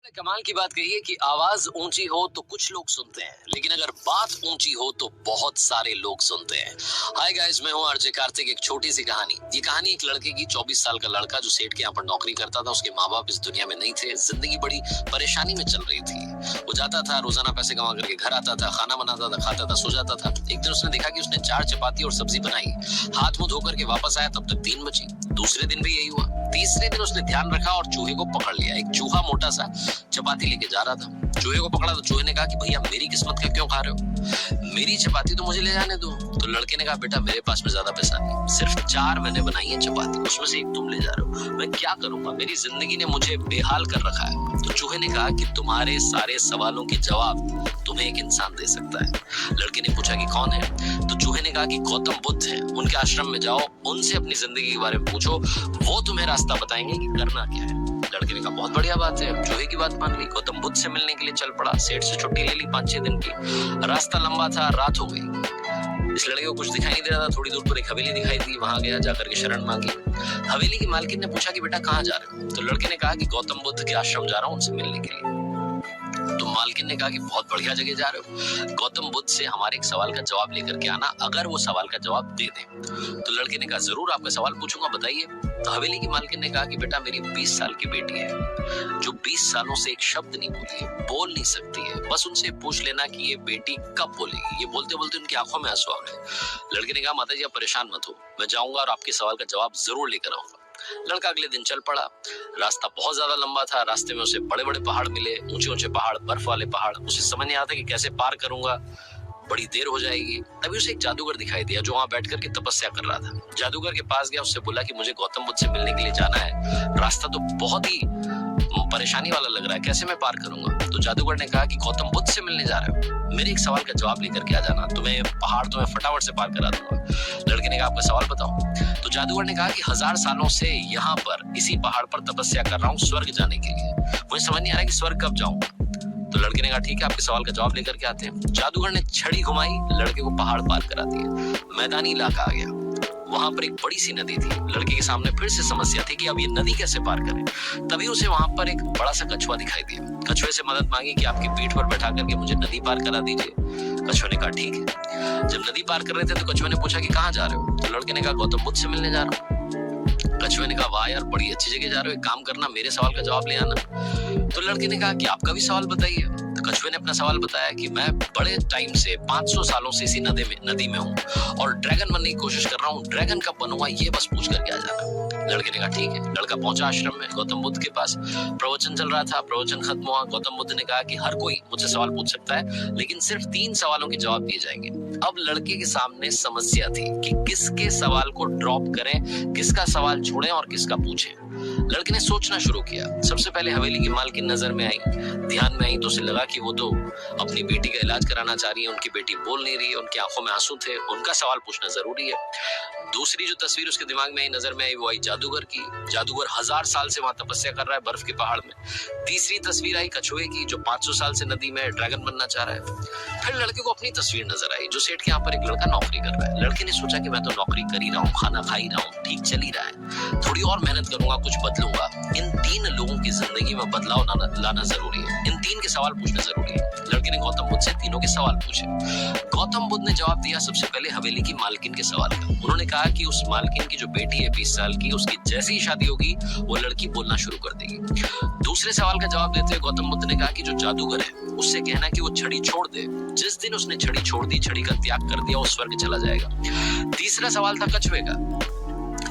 कमाल की बात कही है कि आवाज ऊंची हो तो कुछ लोग सुनते हैं, लेकिन अगर बात ऊंची हो तो बहुत सारे लोग सुनते हैं। हाय गाइस, मैं हूं आरजे कार्तिक। एक छोटी सी कहानी। ये कहानी एक लड़के की। 24 साल का लड़का जो सेठ के यहाँ पर नौकरी करता था। उसके माँ बाप इस दुनिया में नहीं थे। जिंदगी बड़ी परेशानी में चल रही थी। वो जाता था, रोजाना पैसे कमा करके घर आता था, खाना बनाता था, खाता था, सो जाता था। एक दिन उसने देखा कि उसने 4 चपाती और सब्जी बनाई। हाथ मुंह धोकर के वापस आया, तब तक 3 बची। दूसरे दिन भी यही हुआ। तीसरे दिन उसने ध्यान रखा और चूहे को पकड़ लिया। एक चूहा मोटा सा चपाती लेके जा रहा था। चूहे को पकड़ा तो चूहे ने कहा कि भैया मेरी किस्मत का क्यों खा रहे हो, मेरी चपाती तो मुझे ले जाने दो। तो लड़के ने कहा बेटा मेरे पास में ज्यादा पैसा नहीं, सिर्फ 4 मैंने बनाई है चपाती, उसमें से एक तुम ले जा रहे हो, मैं क्या करूंगा, मेरी जिंदगी ने मुझे बेहाल कर रखा है। तो चूहे ने कहा कि तुम्हारे सारे सवालों के जवाब तुम्हें एक इंसान दे सकता है। लड़के ने पूछा कि कौन है। तो चूहे ने कहा कि गौतम बुद्ध है, उनके आश्रम में जाओ, उनसे अपनी जिंदगी के बारे में पूछो, वो तुम्हें रास्ता बताएंगे कि करना क्या है। लड़के ने कहा बहुत बढ़िया बात है। चूहे की बात मान ली, गौतम बुद्ध से मिलने के लिए चल पड़ा। सेठ से छुट्टी ले ली 5-6 दिन की। रास्ता लंबा था, रात हो गई। इस लड़के को कुछ दिखाई नहीं दे रहा था। थोड़ी दूर पर एक हवेली दिखाई दी, वहां गया, जाकर के शरण मांगी। हवेली की मालकिन ने पूछा कि बेटा कहाँ जा रहे हो। तो लड़के ने कहा कि गौतम बुद्ध के आश्रम जा रहा हूँ, उनसे मिलने के लिए। तो मालकिन ने कहा कि बहुत बढ़िया जगह जा रहे हो, गौतम बुद्ध से हमारे एक सवाल का जवाब लेकर के आना, अगर वो सवाल का जवाब दे दें। तो लड़के ने कहा जरूर, आपका सवाल पूछूंगा, बताइए। तो हवेली की मालकिन ने कहा कि बेटा मेरी 20 साल की बेटी है, जो 20 सालों से एक शब्द नहीं बोली है, बोल नहीं सकती है। बस उनसे पूछ लेना कि ये बेटी कब बोलेगी। ये बोलते बोलते उनकी आंखों में आंसू आ गए। लड़के ने कहा माता जी आप परेशान मत हो, मैं जाऊंगा और आपके सवाल का जवाब जरूर लेकर आऊंगा। लड़का अगले दिन चल पड़ा। रास्ता बहुत ज्यादा लंबा था। रास्ते में उसे बड़े बड़े पहाड़ मिले, ऊंचे ऊंचे पहाड़, बर्फ वाले पहाड़। उसे समझ नहीं आता कि कैसे पार करूंगा, बड़ी देर हो जाएगी। तभी उसे एक जादूगर दिखाई दिया जो वहां बैठ करके तपस्या कर रहा था। जादूगर के पास गया, उससे बोला कि मुझे गौतम बुद्ध से मिलने के लिए जाना है, रास्ता तो बहुत ही परेशानी वाला लग रहा है, कैसे मैं पार करूंगा। तो जादूगर ने कहा कि गौतम बुद्ध से मिलने जा रहे हो, मेरे एक सवाल का जवाब लेकर के आ जाना, तुम्हें पहाड़ तुम्हें फटाफट से पार करा दूंगा। लड़के ने कहा आपका सवाल बताओ। तो जादूगर ने कहा कि 1000 सालों से यहाँ पर इसी पहाड़ पर तपस्या कर रहा हूँ स्वर्ग जाने के लिए, मुझे समझ नहीं आ रहा है कि स्वर्ग कब जाऊं। तो लड़के ने कहा ठीक है, आपके सवाल का जवाब लेकर के आते हैं। जादूगर ने छड़ी घुमाई, लड़के को पहाड़ पार करा दिया। मैदानी इलाका आ गया। वहां पर एक बड़ी सी नदी थी। लड़के के सामने फिर से समस्या थी कि अब ये नदी कैसे पार करें। तभी उसे वहां पर एक बड़ा सा कछुआ दिखाई दिया। कछुए से मदद मांगी कि आपकी पीठ पर बैठा करके मुझे नदी पार करा दीजिए। कछुए ने कहा ठीक है। जब नदी पार कर रहे थे तो कछुए ने पूछा कि कहाँ जा रहे हो। तो लड़के ने कहा गौतम बुद्ध से मिलने जा रहा हूँ। कछुए ने कहा वाह यार, बड़ी अच्छी जगह जा रहे हो, एक काम करना मेरे सवाल का जवाब ले आना। तो लड़के ने कहा कि आपका भी सवाल बताइए। तो कछुए ने अपना सवाल बताया कि मैं बड़े टाइम से 500 सालों से इसी नदी में हूँ और ड्रैगन बनने की कोशिश कर रहा हूँ, ड्रैगन कब बनूंगा ये बस पूछ करके आ जाना। लड़के ने कहा ठीक है। लड़का पहुंचा आश्रम में, गौतम बुद्ध के पास। प्रवचन चल रहा था, प्रवचन खत्म हुआ। गौतम बुद्ध ने कहा कि हर कोई मुझसे सवाल पूछ सकता है, लेकिन सिर्फ 3 सवालों के जवाब दिए जाएंगे। अब लड़के के सामने समस्या थी कि किसके सवाल को ड्रॉप करें, किसका सवाल छोड़ें और किसका पूछें। लड़के ने सोचना शुरू किया। सबसे पहले हवेली की मालकिन नजर में आई, ध्यान में आई। तो उसे लगा कि वो तो अपनी बेटी का इलाज कराना चाह रही है, उनकी बेटी बोल नहीं रही है, उनकी आंखों में आंसू थे, उनका सवाल पूछना जरूरी है। दूसरी जो तस्वीर उसके दिमाग में आई, नजर में आई, वो आई जादूगर की। जादूगर 1000 साल से वहां तपस्या कर रहा है बर्फ के पहाड़ में। तीसरी तस्वीर आई कछुए की, जो 500 साल से नदी में ड्रैगन बनना चाह रहा है। फिर लड़के को अपनी तस्वीर नजर आई, जो सेठ के यहाँ पर एक लड़का नौकरी कर रहा है। लड़के ने सोचा कि मैं तो नौकरी कर ही रहा हूँ, खाना खा ही रहा हूँ, ठीक चल ही रहा है, थोड़ी और मेहनत करूंगा, कुछ बदलूंगा। इन 3 लोगों की जिंदगी में बदलाव लाना जरूरी है, इन 3 के सवाल पूछना जरूरी है। लड़के ने गौतम बुद्ध से तीनों के सवाल पूछे। गौतम बुद्ध ने जवाब दिया सबसे पहले हवेली की मालकिन के सवाल का। उन्होंने कहा कि उस मालकिन की जो बेटी है 20 साल की, उसकी जैसी ही शादी होगी वो लड़की बोलना शुरू कर देगी। दूसरे सवाल का जवाब देते हुए गौतम बुद्ध ने कहा कि जो जादूगर है उससे कहना कि वो छड़ी छोड़ दे, जिस दिन उसने छड़ी छोड़ दी, छड़ी का त्याग कर दिया, वो स्वर्ग चला जाएगा। तीसरा सवाल था कछुए का।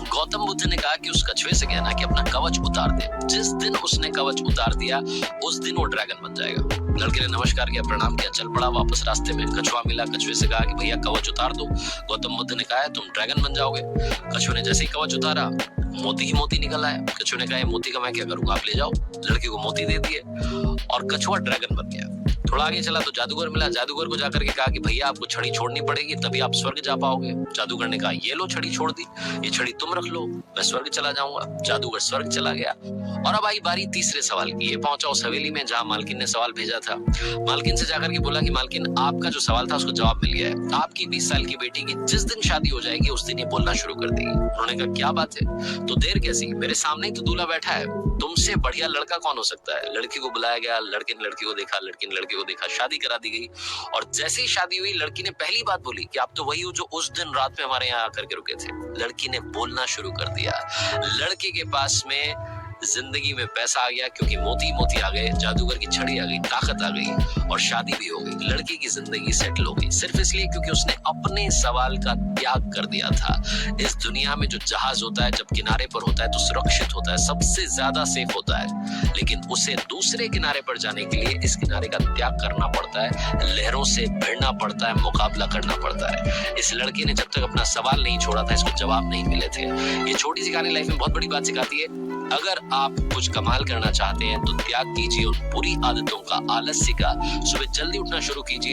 गौतम बुद्ध ने कहा कि उस कछुए से कहना कि अपना कवच उतार दे, जिस दिन उसने कवच उतार दिया उस दिन वो ड्रैगन बन जाएगा। लड़के ने नमस्कार किया, प्रणाम किया, चल पड़ा वापस। रास्ते में कछुआ मिला, कछुए से कहा कि भैया कवच उतार दो। गौतम बुद्ध ने कहा तुम ड्रैगन बन जाओगे। कछुए ने जैसे ही कवच उतारा, मोती ही मोती निकल आए। कछुए ने कहा मोती का मैं क्या करूंगा, आप ले जाओ। लड़के को मोती दे दिए और कछुआ ड्रैगन बन गया। थोड़ा आगे चला तो जादूगर मिला। जादूगर को जाकर के कहा कि भैया आपको छड़ी छोड़नी पड़ेगी, तभी आप स्वर्ग जा पाओगे। जादूगर ने कहा ये लो छड़ी छोड़ दी, ये छड़ी तुम रख लो, मैं स्वर्ग चला जाऊंगा। जादूगर स्वर्ग चला गया। और अब आई बारी तीसरे सवाल की। ये पहुंचा उस हवेली में जहां मालकिन ने सवाल भेजा था। मालकिन से जाकर के बोला कि मालकिन आपका जो सवाल था उसको जवाब मिल गया है। आपकी 20 साल की बेटी की जिस दिन शादी हो जाएगी उस दिन ये बोलना शुरू कर देगी। उन्होंने कहा क्या बात है, तो देर कैसी, मेरे सामने ही तो दूल्हा बैठा है, तुमसे बढ़िया लड़का कौन हो सकता है। लड़की को बुलाया गया, लड़के ने लड़की को देखा, लड़की ने लड़के को देखा, शादी करा दी गई। और जैसे ही शादी हुई लड़की ने पहली बात बोली कि आप तो वही हो जो उस दिन रात में हमारे यहाँ आकर के रुके थे। लड़की ने बोलना शुरू कर दिया। लड़के के पास में जिंदगी में पैसा आ गया क्योंकि मोती मोती आ गए, जादूगर की छड़ी आ गई, ताकत आ गई और शादी भी हो गई। लड़की की जिंदगी सेटल हो गई सिर्फ इसलिए क्योंकि उसने अपने सवाल का त्याग कर दिया था। इस दुनिया में जो जहाज होता है जब किनारे पर होता है तो सुरक्षित होता है, सबसे ज्यादा सेफ होता है, लेकिन उसे दूसरे किनारे पर जाने के लिए इस किनारे का त्याग करना पड़ता है, लहरों से भिड़ना पड़ता है, मुकाबला करना पड़ता है। इस लड़के ने जब तक अपना सवाल नहीं छोड़ा था इसको जवाब नहीं मिले थे। ये छोटी सी कहानी लाइफ में बहुत बड़ी बात सिखाती है। अगर आप कुछ कमाल करना चाहते हैं तो त्याग कीजिए उन बुरी आदतों का, आलस्य का। सुबह जल्दी उठना शुरू कीजिए।